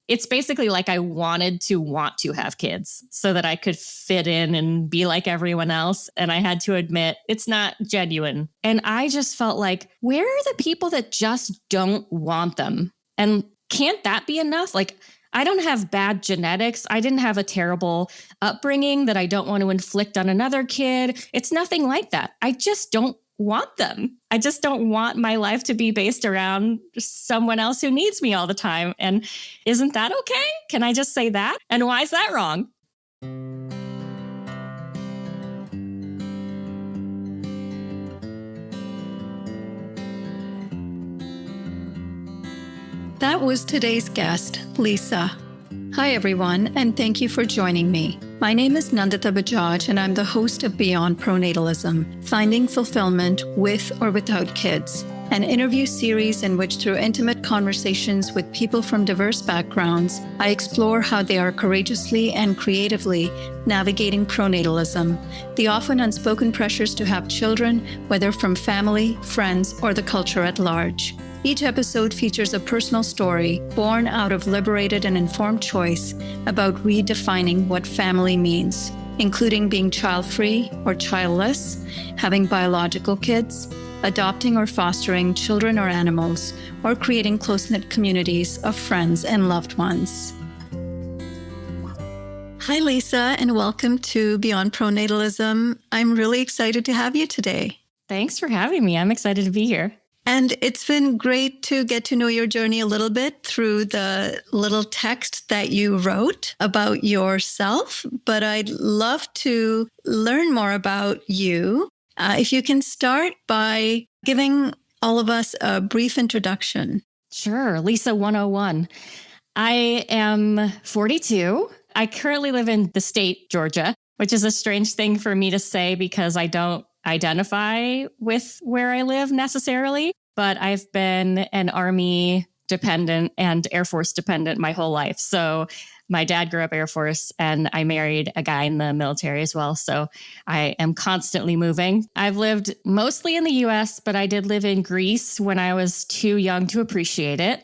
it's basically like I wanted to want to have kids so that I could fit in and be like everyone else. And I had to admit, it's not genuine. And I just felt like, where are the people that just don't want them? And can't that be enough? Like, I don't have bad genetics. I didn't have a terrible upbringing that I don't want to inflict on another kid. It's nothing like that. I just don't want them. I just don't want my life to be based around someone else who needs me all the time. And isn't that okay? Can I just say that? And why is that wrong? That was today's guest, Lisa. Hi, everyone, and thank you for joining me. My name is Nandita Bajaj, and I'm the host of Beyond Pronatalism, Finding Fulfillment with or Without Kids, an interview series in which, through intimate conversations with people from diverse backgrounds, I explore how they are courageously and creatively navigating pronatalism, the often unspoken pressures to have children, whether from family, friends, or the culture at large. Each episode features a personal story born out of liberated and informed choice about redefining what family means, including being child-free or childless, having biological kids, adopting or fostering children or animals, or creating close-knit communities of friends and loved ones. Hi, Lisa, and welcome to Beyond Pronatalism. I'm really excited to have you today. Thanks for having me. I'm excited to be here. And it's been great to get to know your journey a little bit through the little text that you wrote about yourself. But I'd love to learn more about you. If you can start by giving all of us a brief introduction. Sure. Lisa 101. I am 42. I currently live in the state, Georgia, which is a strange thing for me to say because I don't identify with where I live necessarily, but I've been an Army dependent and Air Force dependent my whole life. So my dad grew up Air Force and I married a guy in the military as well. So I am constantly moving. I've lived mostly in the US, but I did live in Greece when I was too young to appreciate it.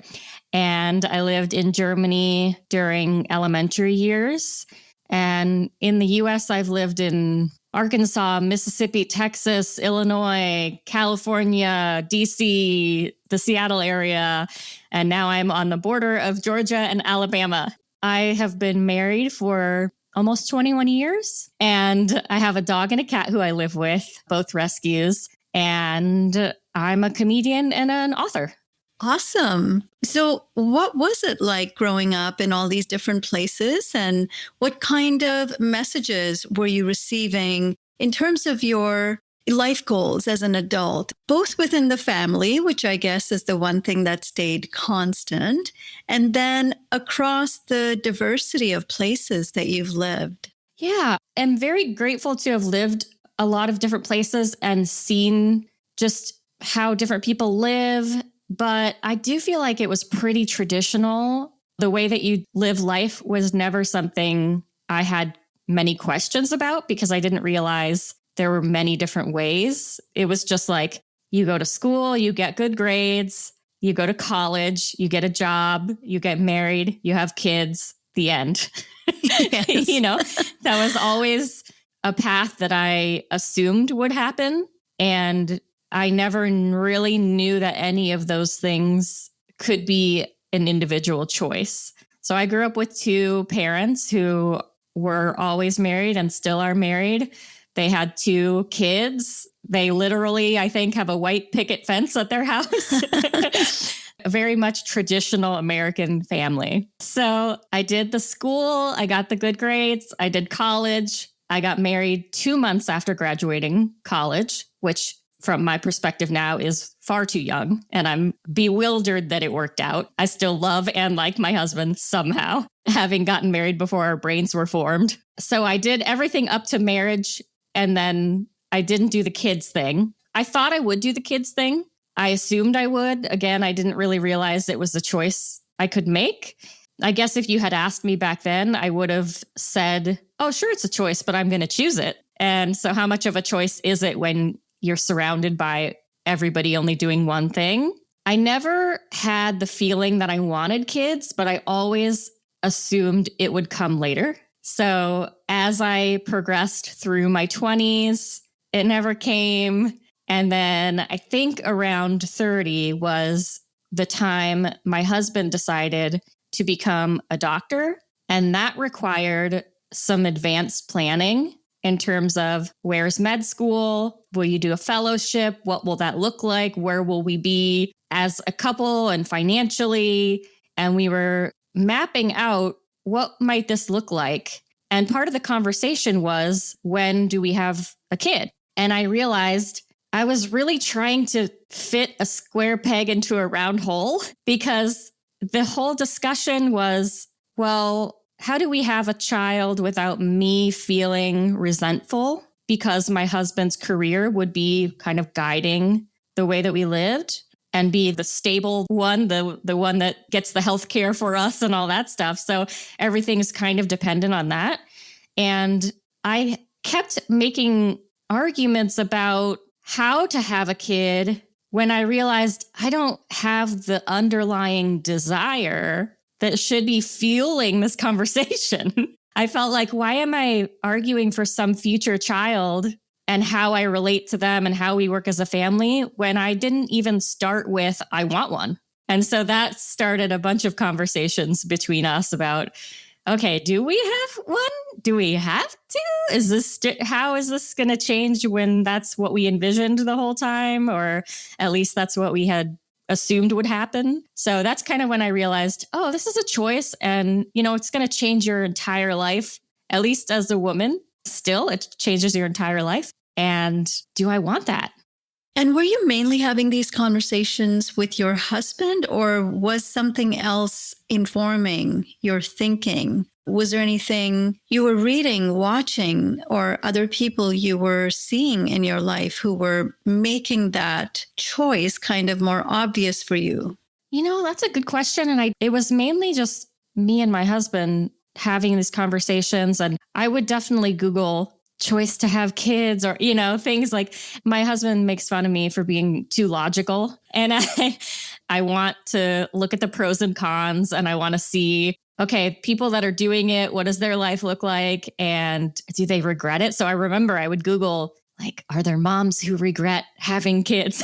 And I lived in Germany during elementary years. And in the US, I've lived in Arkansas, Mississippi, Texas, Illinois, California, DC, the Seattle area, and now I'm on the border of Georgia and Alabama. I have been married for almost 21 years, and I have a dog and a cat who I live with, both rescues, and I'm a comedian and an author. Awesome. So what was it like growing up in all these different places, and what kind of messages were you receiving in terms of your life goals as an adult, both within the family, which I guess is the one thing that stayed constant, and then across the diversity of places that you've lived? Yeah, I'm very grateful to have lived a lot of different places and seen just how different people live. But I do feel like it was pretty traditional. The way that you live life was never something I had many questions about because I didn't realize there were many different ways. It was just like, you go to school, you get good grades, you go to college, you get a job, you get married, you have kids, the end. Yes. That was always a path that I assumed would happen. And I never really knew that any of those things could be an individual choice. So I grew up with two parents who were always married and still are married. They had two kids. They literally, I think, have a white picket fence at their house. A very much traditional American family. So I did the school. I got the good grades. I did college. I got married 2 months after graduating college, which from my perspective now is far too young, and I'm bewildered that it worked out. I still love and like my husband somehow, having gotten married before our brains were formed. So I did everything up to marriage, and then I didn't do the kids thing. I thought I would do the kids thing. I assumed I would. Again, I didn't really realize it was a choice I could make. I guess if you had asked me back then, I would have said, oh, sure, it's a choice, but I'm going to choose it. And so how much of a choice is it when you're surrounded by everybody only doing one thing? I never had the feeling that I wanted kids, but I always assumed it would come later. So as I progressed through my 20s, it never came. And then I think around 30 was the time my husband decided to become a doctor. And that required some advanced planning in terms of where's med school? Will you do a fellowship? What will that look like? Where will we be as a couple and financially? And we were mapping out what might this look like? And part of the conversation was, when do we have a kid? And I realized I was really trying to fit a square peg into a round hole, because the whole discussion was, well, how do we have a child without me feeling resentful because my husband's career would be kind of guiding the way that we lived and be the stable one, the one that gets the health care for us and all that stuff. So everything is kind of dependent on that. And I kept making arguments about how to have a kid when I realized I don't have the underlying desire that should be fueling this conversation. I felt like, why am I arguing for some future child and how I relate to them and how we work as a family when I didn't even start with, I want one? And so that started a bunch of conversations between us about, okay, do we have one? Do we have to? How is this going to change when that's what we envisioned the whole time? Or at least that's what we had assumed would happen. So that's kind of when I realized, oh, this is a choice. And, it's going to change your entire life, at least as a woman. Still, it changes your entire life. And do I want that? And were you mainly having these conversations with your husband, or was something else informing your thinking? Was there anything you were reading, watching, or other people you were seeing in your life who were making that choice kind of more obvious for you? That's a good question. And it was mainly just me and my husband having these conversations. And I would definitely Google choice to have kids, or, things like, my husband makes fun of me for being too logical. And I want to look at the pros and cons, and I want to see, okay, people that are doing it, what does their life look like? And do they regret it? So I remember I would Google, like, are there moms who regret having kids?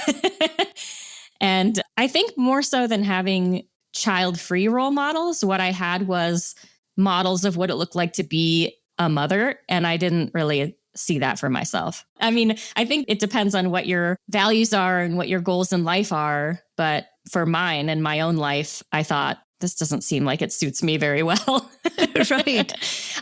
And I think more so than having child-free role models, what I had was models of what it looked like to be a mother. And I didn't really see that for myself. I mean, I think it depends on what your values are and what your goals in life are. But for mine and my own life, I thought, this doesn't seem like it suits me very well. Right.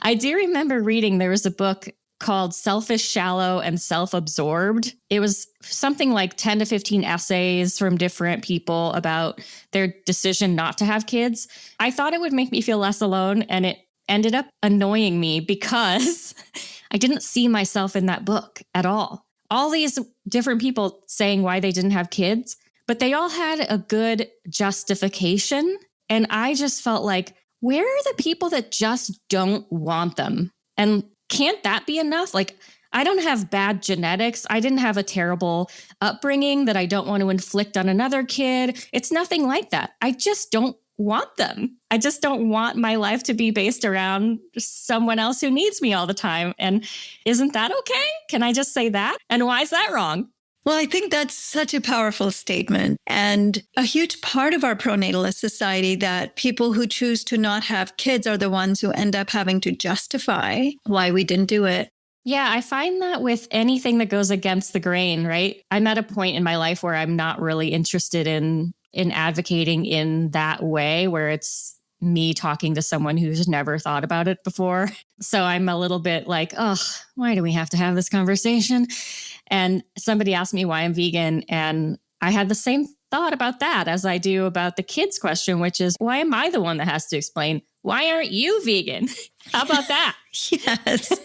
I do remember reading, there was a book called Selfish, Shallow, and Self-Absorbed. It was something like 10 to 15 essays from different people about their decision not to have kids. I thought it would make me feel less alone, and it ended up annoying me because I didn't see myself in that book at all. All these different people saying why they didn't have kids, but they all had a good justification. And I just felt like, where are the people that just don't want them? And can't that be enough? Like, I don't have bad genetics. I didn't have a terrible upbringing that I don't want to inflict on another kid. It's nothing like that. I just don't want them. I just don't want my life to be based around someone else who needs me all the time. And isn't that okay? Can I just say that? And why is that wrong? Well, I think that's such a powerful statement, and a huge part of our pronatalist society, that people who choose to not have kids are the ones who end up having to justify why we didn't do it. Yeah, I find that with anything that goes against the grain, right? I'm at a point in my life where I'm not really interested in advocating in that way, where it's me talking to someone who's never thought about it before. So I'm a little bit like, oh, why do we have to have this conversation? And somebody asked me why I'm vegan, and I had the same thought about that as I do about the kids question, which is, why am I the one that has to explain? Why aren't you vegan? How about that? Yes.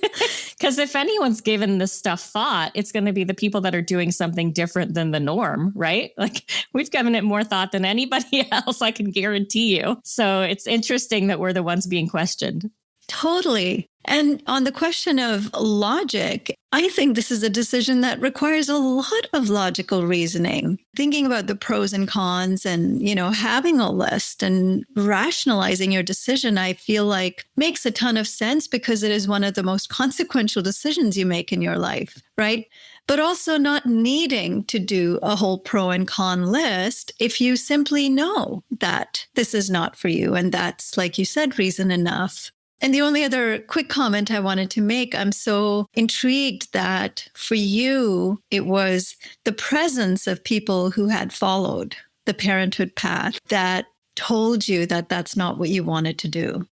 Because if anyone's given this stuff thought, it's going to be the people that are doing something different than the norm, right? Like, we've given it more thought than anybody else, I can guarantee you. So it's interesting that we're the ones being questioned. Totally. And on the question of logic, I think this is a decision that requires a lot of logical reasoning. Thinking about the pros and cons and, having a list and rationalizing your decision, I feel like makes a ton of sense because it is one of the most consequential decisions you make in your life, right? But also not needing to do a whole pro and con list if you simply know that this is not for you. And that's, like you said, reason enough. And the only other quick comment I wanted to make, I'm so intrigued that for you, it was the presence of people who had followed the parenthood path that told you that that's not what you wanted to do.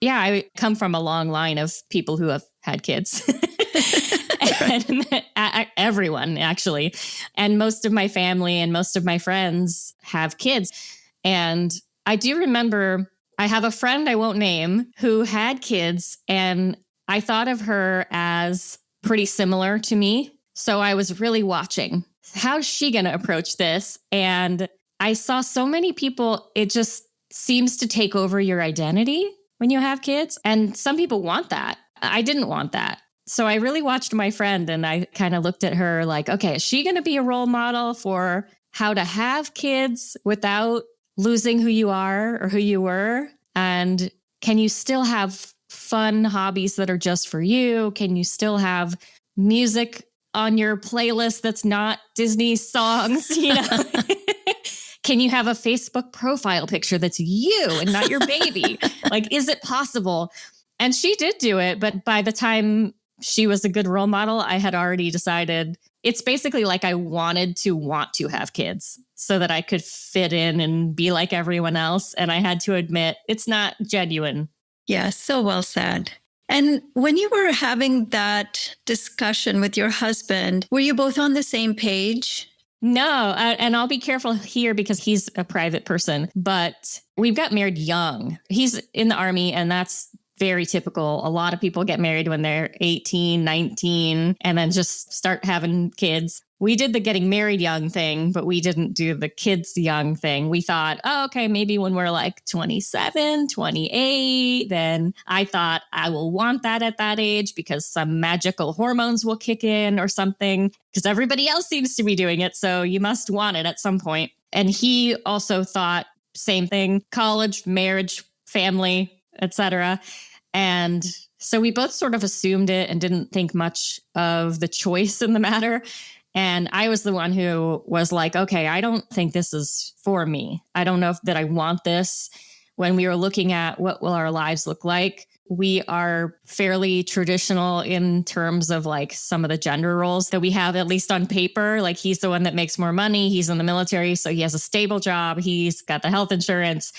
Yeah, I come from a long line of people who have had kids. And everyone, actually. And most of my family and most of my friends have kids. And I do remember I have a friend I won't name who had kids, and I thought of her as pretty similar to me. So I was really watching. How's she going to approach this? And I saw so many people, it just seems to take over your identity when you have kids. And some people want that. I didn't want that. So I really watched my friend and I kind of looked at her like, okay, is she going to be a role model for how to have kids without losing who you are or who you were? And can you still have fun hobbies that are just for you? Can you still have music on your playlist that's not Disney songs? Can you have a Facebook profile picture that's you and not your baby? Like, is it possible? And she did do it. But by the time she was a good role model, I had already decided it's basically like I wanted to want to have kids so that I could fit in and be like everyone else. And I had to admit, it's not genuine. Yeah, so well said. And when you were having that discussion with your husband, were you both on the same page? No, and I'll be careful here because he's a private person, but we got married young. He's in the Army, and that's very typical. A lot of people get married when they're 18, 19, and then just start having kids. We did the getting married young thing, but we didn't do the kids young thing. We thought, oh, okay, maybe when we're like 27, 28, then I thought I will want that at that age because some magical hormones will kick in or something, because everybody else seems to be doing it. So you must want it at some point. And he also thought same thing, college, marriage, family, etc. And so we both sort of assumed it and didn't think much of the choice in the matter. And I was the one who was like, okay, I don't think this is for me. I don't know that I want this. When we were looking at what will our lives look like, we are fairly traditional in terms of like some of the gender roles that we have, at least on paper. Like he's the one that makes more money. He's in the military, so he has a stable job. He's got the health insurance.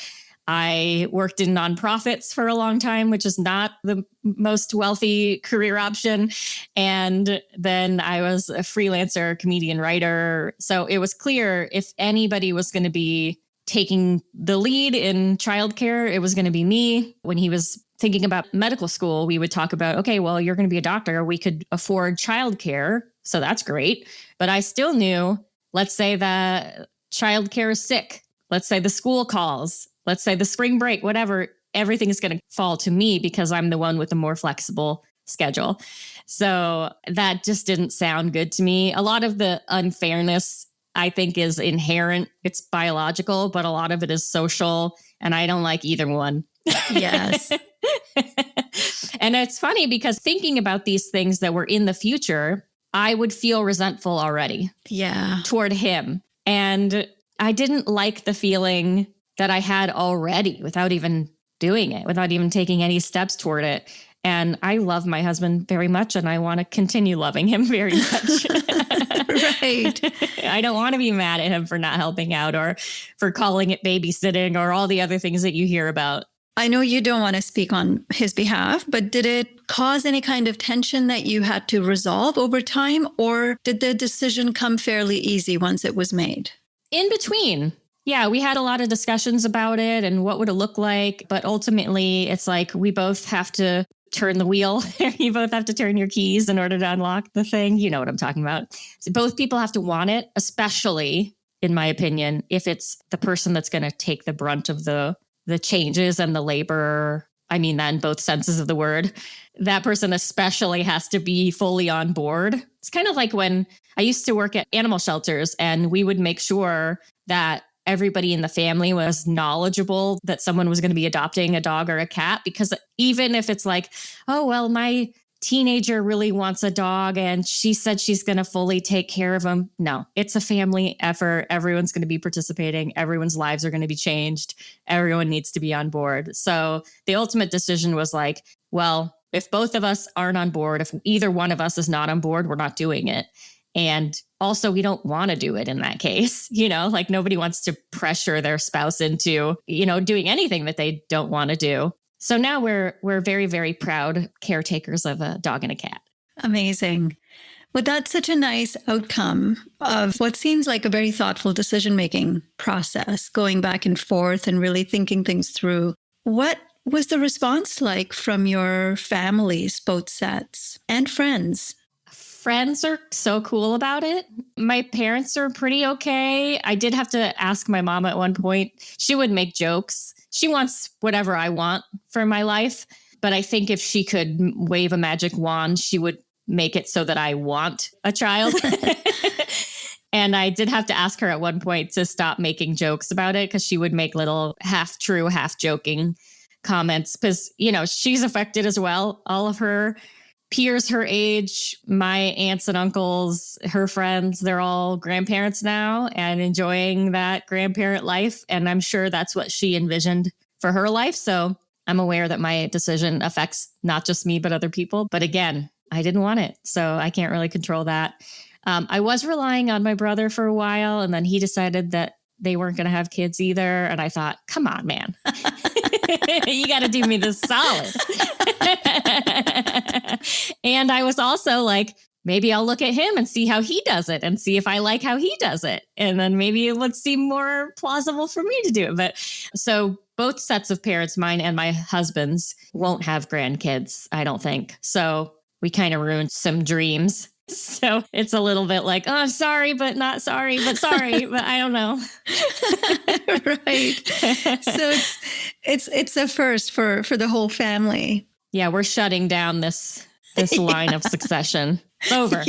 I worked in nonprofits for a long time, which is not the most wealthy career option. And then I was a freelancer, comedian, writer. So it was clear if anybody was going to be taking the lead in childcare, it was going to be me. When he was thinking about medical school, we would talk about, okay, well, you're going to be a doctor. We could afford childcare. So that's great. But I still knew, let's say that childcare is sick. Let's say the school calls. Let's say the spring break, whatever, everything is going to fall to me because I'm the one with the more flexible schedule. So that just didn't sound good to me. A lot of the unfairness, I think, is inherent. It's biological, but a lot of it is social. And I don't like either one. Yes. And it's funny because thinking about these things that were in the future, I would feel resentful already. Yeah. Toward him. And I didn't like the feeling that I had already without even doing it, without even taking any steps toward it. And I love my husband very much, and I want to continue loving him very much. Right. I don't want to be mad at him for not helping out or for calling it babysitting or all the other things that you hear about. I know you don't want to speak on his behalf, but did it cause any kind of tension that you had to resolve over time, or did the decision come fairly easy once it was made? In between. Yeah, we had a lot of discussions about it and what would it look like. But ultimately, it's like we both have to turn the wheel. You both have to turn your keys in order to unlock the thing. You know what I'm talking about. So both people have to want it, especially, in my opinion, if it's the person that's going to take the brunt of the changes and the labor I mean that in both senses of the word, that person especially has to be fully on board. It's kind of like when I used to work at animal shelters and we would make sure that everybody in the family was knowledgeable that someone was going to be adopting a dog or a cat, because even if it's like, oh, well, my teenager really wants a dog and she said she's going to fully take care of him. No, it's a family effort. Everyone's going to be participating. Everyone's lives are going to be changed. Everyone needs to be on board. So the ultimate decision was like, well, if both of us aren't on board, if either one of us is not on board, we're not doing it. And also, we don't want to do it in that case. Like nobody wants to pressure their spouse into, doing anything that they don't want to do. So now we're very, very proud caretakers of a dog and a cat. Amazing. Well, that's such a nice outcome of what seems like a very thoughtful decision-making process, going back and forth and really thinking things through. What was the response like from your families, both sets, and friends? Friends are so cool about it. My parents are pretty okay. I did have to ask my mom at one point. She would make jokes. She wants whatever I want for my life. But I think if she could wave a magic wand, she would make it so that I want a child. And I did have to ask her at one point to stop making jokes about it, because she would make little half true, half joking comments, because, she's affected as well. All of her peers her age, my aunts and uncles, her friends, they're all grandparents now and enjoying that grandparent life. And I'm sure that's what she envisioned for her life. So I'm aware that my decision affects not just me, but other people. But again, I didn't want it, so I can't really control that. I was relying on my brother for a while, and then he decided that they weren't going to have kids either. And I thought, come on, man, you got to do me this solid. And I was also like, maybe I'll look at him and see how he does it and see if I like how he does it. And then maybe it would seem more plausible for me to do it. But so both sets of parents, mine and my husband's, won't have grandkids, I don't think. So we kind of ruined some dreams. So it's a little bit like, oh, I'm sorry, but not sorry, but sorry, but I don't know. Right. So it's a first for the whole family. Yeah, we're shutting down this line of succession. It's over.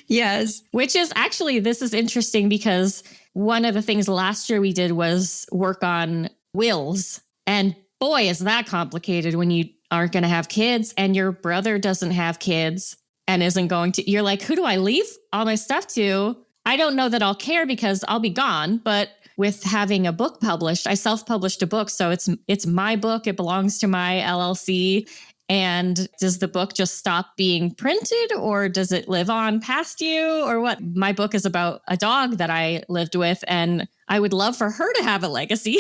Yes. Which is actually, this is interesting because one of the things last year we did was work on wills. And boy, is that complicated when you aren't going to have kids and your brother doesn't have kids and isn't going to. You're like, who do I leave all my stuff to? I don't know that I'll care because I'll be gone. But with having a book published, I self-published a book. So it's my book. It belongs to my LLC. And does the book just stop being printed, or does it live on past you, or what? My book is about a dog that I lived with, and I would love for her to have a legacy.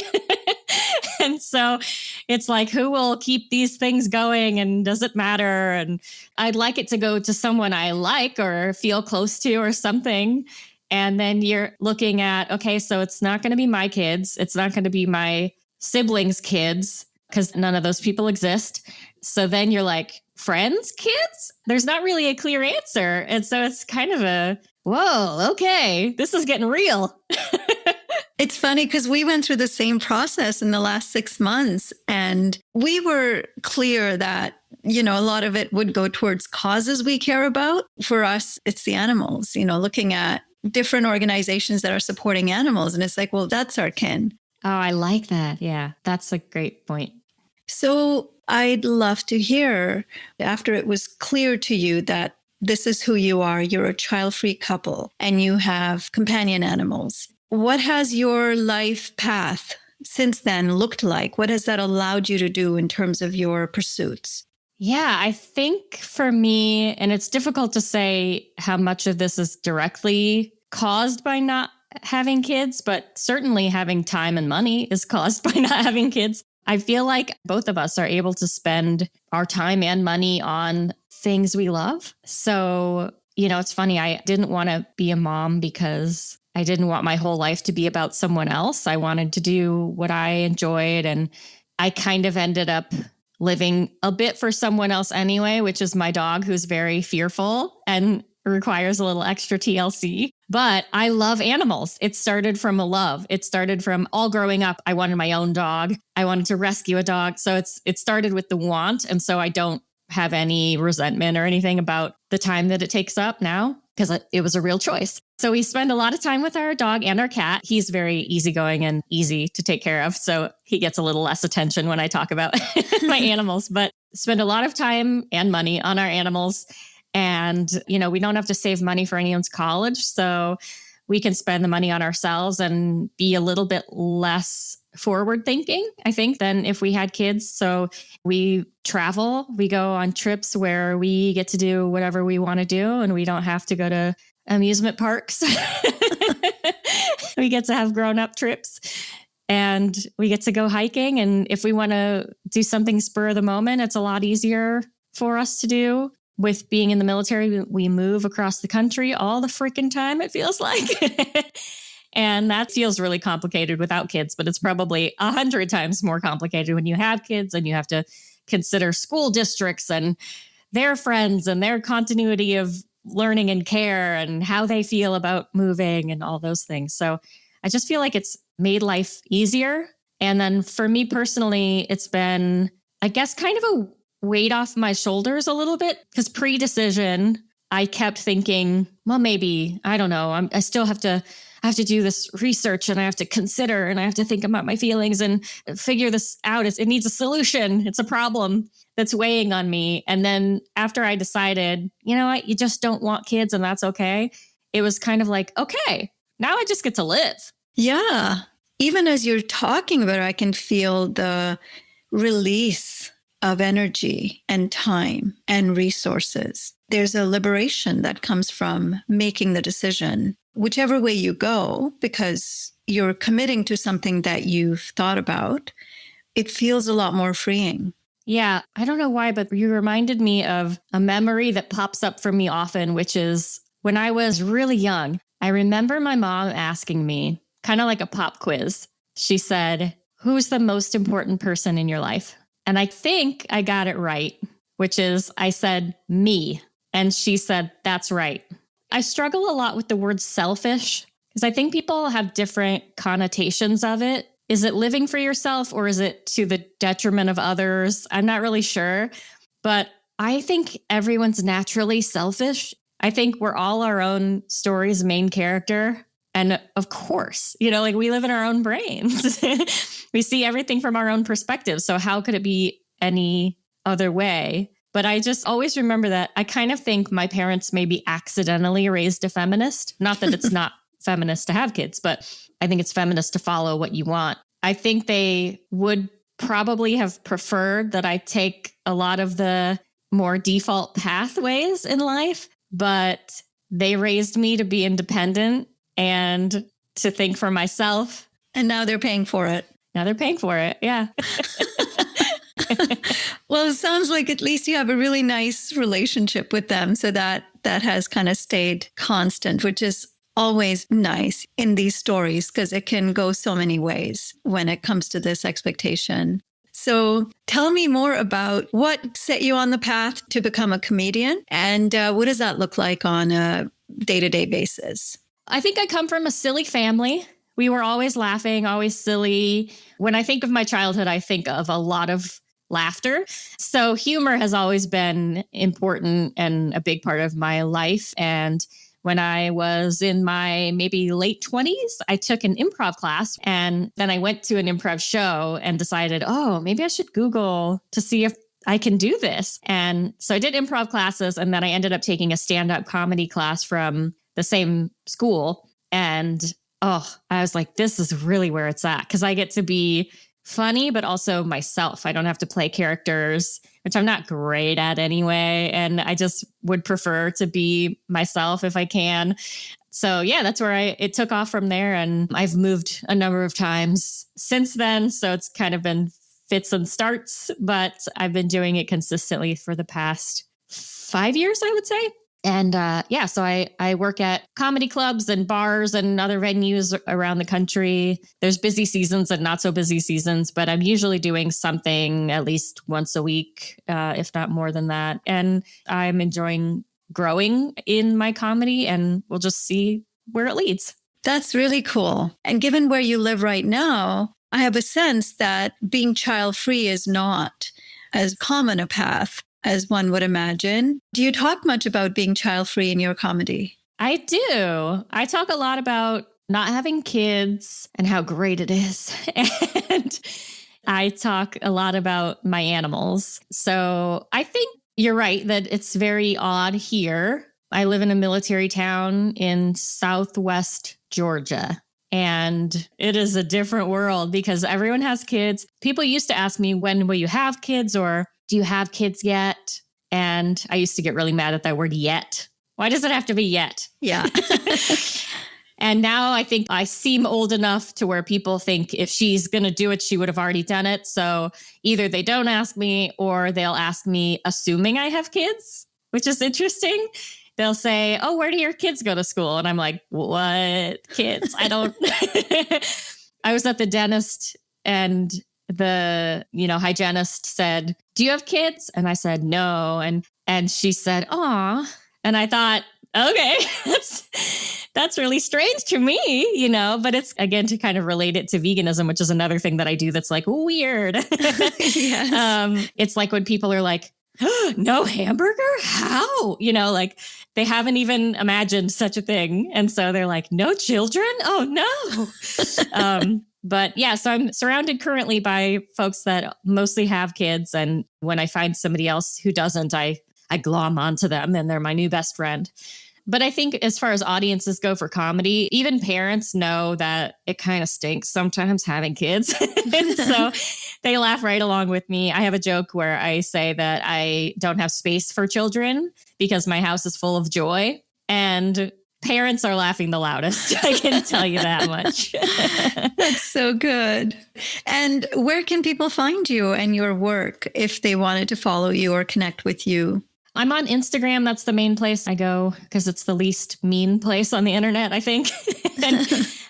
And so it's like, who will keep these things going, and does it matter? And I'd like it to go to someone I like or feel close to or something. And then you're looking at, okay, so it's not going to be my kids. It's not going to be my siblings' kids, because none of those people exist. So then you're like, friends, kids? There's not really a clear answer. And so it's kind of a, whoa, okay, this is getting real. It's funny because we went through the same process in the last 6 months, and we were clear that, a lot of it would go towards causes we care about. For us, it's the animals, looking at different organizations that are supporting animals. And it's like, well, that's our kin. Oh, I like that. Yeah, that's a great point. So I'd love to hear, after it was clear to you that this is who you are, you're a child-free couple, and you have companion animals. What has your life path since then looked like? What has that allowed you to do in terms of your pursuits? Yeah, I think for me, and it's difficult to say how much of this is directly caused by not having kids, but certainly having time and money is caused by not having kids. I feel like both of us are able to spend our time and money on things we love. So, it's funny. I didn't want to be a mom because I didn't want my whole life to be about someone else. I wanted to do what I enjoyed. And I kind of ended up living a bit for someone else anyway, which is my dog, who's very fearful and requires a little extra TLC. But I love animals. It started from a love. It started from all growing up. I wanted my own dog. I wanted to rescue a dog. So it started with the want. And so I don't have any resentment or anything about the time that it takes up now, because it was a real choice. So we spend a lot of time with our dog and our cat. He's very easygoing and easy to take care of. So he gets a little less attention when I talk about my animals, but spend a lot of time and money on our animals. And, we don't have to save money for anyone's college. So we can spend the money on ourselves and be a little bit less forward thinking, I think, than if we had kids. So we travel, we go on trips where we get to do whatever we want to do, and we don't have to go to amusement parks. We get to have grown-up trips, and we get to go hiking. And if we want to do something spur of the moment, it's a lot easier for us to do. With being in the military, we move across the country all the freaking time, it feels like. And that feels really complicated without kids, but it's probably 100 times more complicated when you have kids and you have to consider school districts and their friends and their continuity of learning and care and how they feel about moving and all those things. So I just feel like it's made life easier. And then for me personally, it's been, I guess, kind of a weight off my shoulders a little bit, because pre-decision, I kept thinking, well, maybe, I don't know, I still have to do this research, and I have to consider, and I have to think about my feelings and figure this out. It needs a solution. It's a problem that's weighing on me. And then after I decided, you know what, you just don't want kids, and that's okay. It was kind of like, okay, now I just get to live. Yeah. Even as you're talking about it, I can feel the release of energy and time and resources. There's a liberation that comes from making the decision, whichever way you go, because you're committing to something that you've thought about. It feels a lot more freeing. Yeah, I don't know why, but you reminded me of a memory that pops up for me often, which is when I was really young. I remember my mom asking me, kind of like a pop quiz. She said, "Who's the most important person in your life?" And I think I got it right, which is I said, me. And she said, that's right. I struggle a lot with the word selfish because I think people have different connotations of it. Is it living for yourself, or is it to the detriment of others? I'm not really sure, but I think everyone's naturally selfish. I think we're all our own story's main character. And of course, like we live in our own brains. We see everything from our own perspective. So how could it be any other way? But I just always remember that I kind of think my parents maybe accidentally raised a feminist. Not that it's not feminist to have kids, but I think it's feminist to follow what you want. I think they would probably have preferred that I take a lot of the more default pathways in life, but they raised me to be independent and to think for myself. And now they're paying for it. Now they're paying for it. Yeah. Well, it sounds like at least you have a really nice relationship with them. So that has kind of stayed constant, which is always nice in these stories because it can go so many ways when it comes to this expectation. So tell me more about what set you on the path to become a comedian, and what does that look like on a day-to-day basis? I think I come from a silly family. We were always laughing, always silly. When I think of my childhood, I think of a lot of laughter. So humor has always been important and a big part of my life. And when I was in my maybe late 20s, I took an improv class, and then I went to an improv show and decided, oh, maybe I should Google to see if I can do this. And so I did improv classes, and then I ended up taking a stand-up comedy class from the same school. And I was like, this is really where it's at, because I get to be funny, but also myself. I don't have to play characters, which I'm not great at anyway. And I just would prefer to be myself if I can. So yeah, that's where it took off from there. And I've moved a number of times since then. So it's kind of been fits and starts, but I've been doing it consistently for the past 5 years, I would say. And so I work at comedy clubs and bars and other venues around the country. There's busy seasons and not so busy seasons, but I'm usually doing something at least once a week, if not more than that. And I'm enjoying growing in my comedy, and we'll just see where it leads. That's really cool. And given where you live right now, I have a sense that being child-free is not as common a path as one would imagine. Do you talk much about being child-free in your comedy? I do. I talk a lot about not having kids and how great it is. And I talk a lot about my animals. So I think you're right that it's very odd here. I live in a military town in Southwest Georgia, and it is a different world because everyone has kids. People used to ask me, when will you have kids, or do you have kids yet? And I used to get really mad at that word yet. Why does it have to be yet? Yeah. And now I think I seem old enough to where people think if she's going to do it, she would have already done it. So either they don't ask me or they'll ask me assuming I have kids, which is interesting. They'll say, oh, where do your kids go to school? And I'm like, what kids? I don't. I was at the dentist and the, hygienist said, do you have kids? And I said, no. And she said, aw. And I thought, okay, that's really strange to me, but it's, again, to kind of relate it to veganism, which is another thing that I do that's like weird. Yes. It's like when people are like, oh, no hamburger? How? They haven't even imagined such a thing. And so they're like, no children? Oh, no. But yeah, so I'm surrounded currently by folks that mostly have kids. And when I find somebody else who doesn't, I glom onto them and they're my new best friend. But I think as far as audiences go for comedy, even parents know that it kind of stinks sometimes having kids. And so they laugh right along with me. I have a joke where I say that I don't have space for children because my house is full of joy. And parents are laughing the loudest. I can tell you that much. That's so good. And where can people find you and your work if they wanted to follow you or connect with you? I'm on Instagram. That's the main place I go because it's the least mean place on the internet, I think. And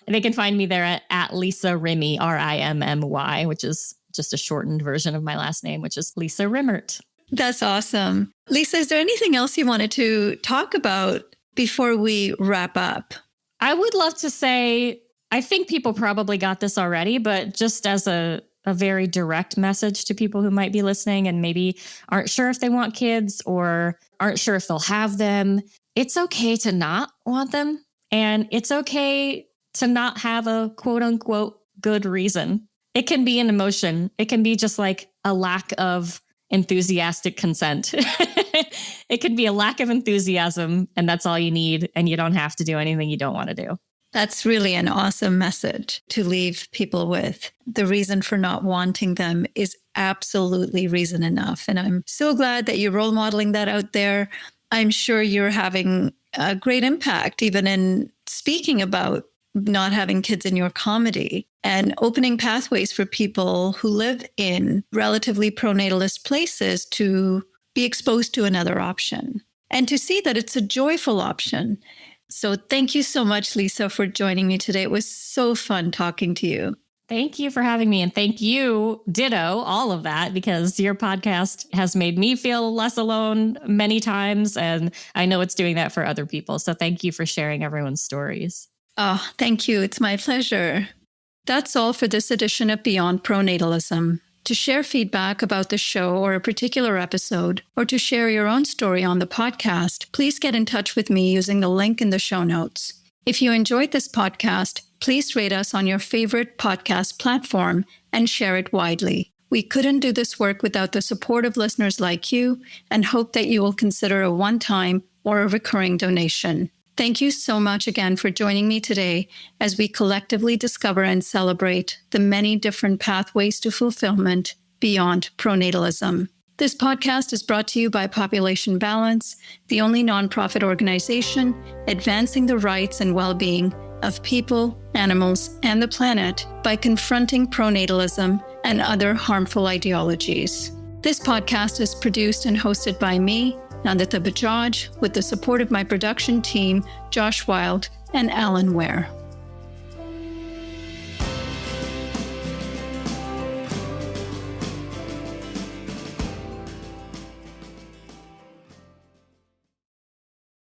they can find me there at Lisa Rimmy, Rimmy, which is just a shortened version of my last name, which is Lisa Rimmert. That's awesome. Lisa, is there anything else you wanted to talk about before we wrap up? I would love to say, I think people probably got this already, but just as a very direct message to people who might be listening and maybe aren't sure if they want kids or aren't sure if they'll have them. It's okay to not want them. And it's okay to not have a quote unquote good reason. It can be an emotion. It can be just like a lack of enthusiastic consent. It can be a lack of enthusiasm, and that's all you need. And you don't have to do anything you don't want to do. That's really an awesome message to leave people with. The reason for not wanting them is absolutely reason enough. And I'm so glad that you're role modeling that out there. I'm sure you're having a great impact, even in speaking about not having kids in your comedy and opening pathways for people who live in relatively pronatalist places to be exposed to another option and to see that it's a joyful option. So thank you so much, Lisa, for joining me today. It was so fun talking to you. Thank you for having me. And thank you, ditto, all of that, because your podcast has made me feel less alone many times. And I know it's doing that for other people. So thank you for sharing everyone's stories. Oh, thank you. It's my pleasure. That's all for this edition of Beyond Pronatalism. To share feedback about the show or a particular episode, or to share your own story on the podcast, please get in touch with me using the link in the show notes. If you enjoyed this podcast, please rate us on your favorite podcast platform and share it widely. We couldn't do this work without the support of listeners like you, and hope that you will consider a one-time or a recurring donation. Thank you so much again for joining me today as we collectively discover and celebrate the many different pathways to fulfillment beyond pronatalism. This podcast is brought to you by Population Balance, the only nonprofit organization advancing the rights and well-being of people, animals, and the planet by confronting pronatalism and other harmful ideologies. This podcast is produced and hosted by me, Nandita Bajaj, with the support of my production team, Josh Wild and Alan Ware.